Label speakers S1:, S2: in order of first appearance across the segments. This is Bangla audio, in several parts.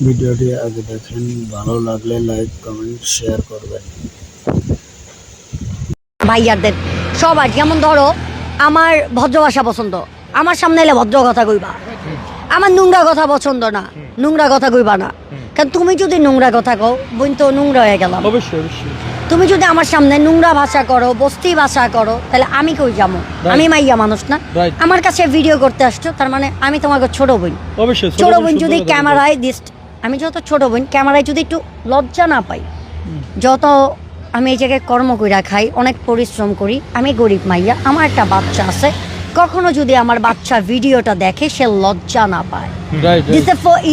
S1: ভিডিওটি আগে দেখেন, ভালো লাগলে লাইক কমেন্ট শেয়ার করবেন।
S2: ভাইয়াদের সবার যেমন ধরো আমার ভদ্র ভাষা পছন্দ, আমার সামনে এলে ভদ্র কথা কইবা। আমার নোংরা কথা পছন্দ না, নোংরা কথা কইবা না। কারণ তুমি যদি নোংরা কথা কও বোন তো নোংরা হয়ে গেলাম।
S3: অবশ্যই অবশ্যই।
S2: তুমি যদি আমার সামনে নোংরা ভাষা করো, বস্তি ভাষা করো, তাহলে আমি কই যাবো? আমি মাইয়া মানুষ না? আমার কাছে ভিডিও করতে আসছো, তার মানে আমি তোমাকে ছোট বোন।
S3: অবশ্যই
S2: ছোট বোন যদি ক্যামেরায় আমি যত ছোট বোন ক্যামেরায় যদি একটু লজ্জা না পাই, যত আমি এই জায়গায় কর্ম কইরা খাই, অনেক পরিশ্রম করি, আমি গরিব মাইয়া, আমার একটা বাচ্চা আছে, কখনো যদি আমার বাচ্চা ভিডিওটা দেখে সে লজ্জা না পায়,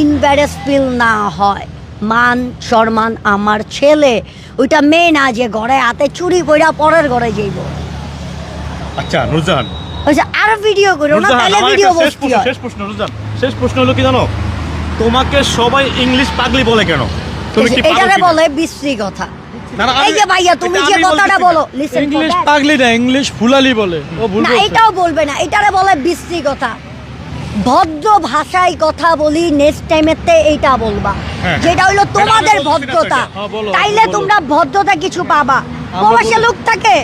S2: ইনভ্যারেস ফিল না হয়, মান সম্মান আমার ছেলে ওইটা মেয়ে না যে ঘরে হাতে চুরি কইরা পরের ঘরে যাইব।
S4: আচ্ছা নুরজাহান,
S2: ওই যে আর ভিডিও করো না, তাহলে ভিডিও বসতি হয়।
S4: শেষ প্রশ্ন নুরজাহান, শেষ প্রশ্ন হলো কি জানো, তোমাকে সবাই ইংলিশ পাগলি বলে কেন? তুমি কি
S2: এটারে বলে বিশ্রী কথা। এই যে ভাইয়া তুমি যে কথাটা বলো, লিসেন,
S3: ইংলিশ পাগলি না, ইংলিশ ফুলালি বলে। ও ভুল
S2: না,
S3: বলছে।
S2: এটাও বলবে না, এটারে বলে বিশ্রী কথা। ভদ্র ভাষায় কথা বলি, নেক্সট টাইমেতে এইটা বলবা, যেটা হইলো তোমাদের ভদ্রতা। তাইলে তোমরা ভদ্রতা কিছু পাবা। প্রবাসে লোক থাকে,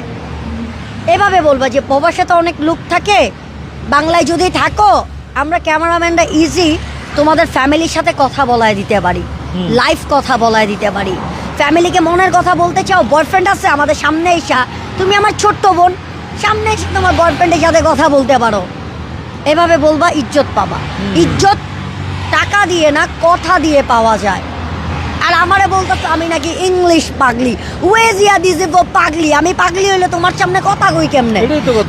S2: এভাবে বলবা যে প্রবাসে তো অনেক লোক থাকে, বাংলায় যদি থাকো আমরা ক্যামেরাম্যানরা ইজি তোমাদের ফ্যামিলির সাথে কথা বলায় দিতে পারি, লাইভ কথা বলায় দিতে পারি। ফ্যামিলিকে মনের কথা বলতে চাও, বয়ফ্রেন্ড আছে আমাদের সামনে এসা, তুমি আমার ছোট্ট বোন, সামনে এসে তোমার বয়ফ্রেন্ডের সাথে কথা বলতে পারো, এভাবে বলবা, ইজ্জত পাবা। ইজ্জত টাকা দিয়ে না, কথা দিয়ে পাওয়া যায়। আর আমারে বলতো আমি নাকি ইংলিশ পাগলি, ওয়েজিয়া দিছে পাগলি। আমি পাগলি হইলে তোমার সামনে কথা কই কেমনে?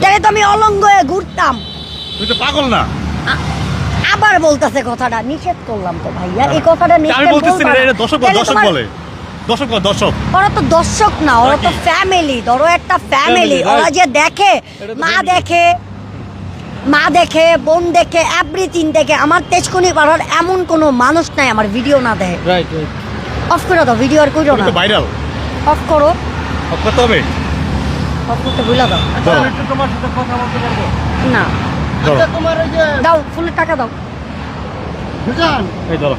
S2: তাহলে তো আমি অলঙ্গ হয়ে ঘুরতাম।
S4: তুমি তো পাগল না?
S2: আবার বলতেছে কথাটা, নিষেধ করলাম তো ভাইয়া, এই কথাটা
S4: আমি বলতেছি না, এটা দর্শক বলে। দর্শক
S2: ওরা তো দর্শক না, ওরা তো ফ্যামিলি। ধরো একটা ফ্যামিলি, ওরা যে দেখে, মা দেখে, বোন দেখে, এভরিথিং দেখে। আমার তেজকুনি পাড়ার এমন কোনো মানুষ নাই আমার ভিডিও না দেখে।
S3: Right right.
S2: অফ করে দাও, ভিডিও আর কইরো না।
S4: ভাইরাল
S2: অফ করো,
S4: অফ করতে হবে।
S2: অফ করতে ভুলে দাও।
S4: আমি একটু তোমার সাথে কথা বলতে পারবো
S2: না,
S4: ধরো।
S2: দাও, ফুলের টাকা দাও।
S4: এই ধরো।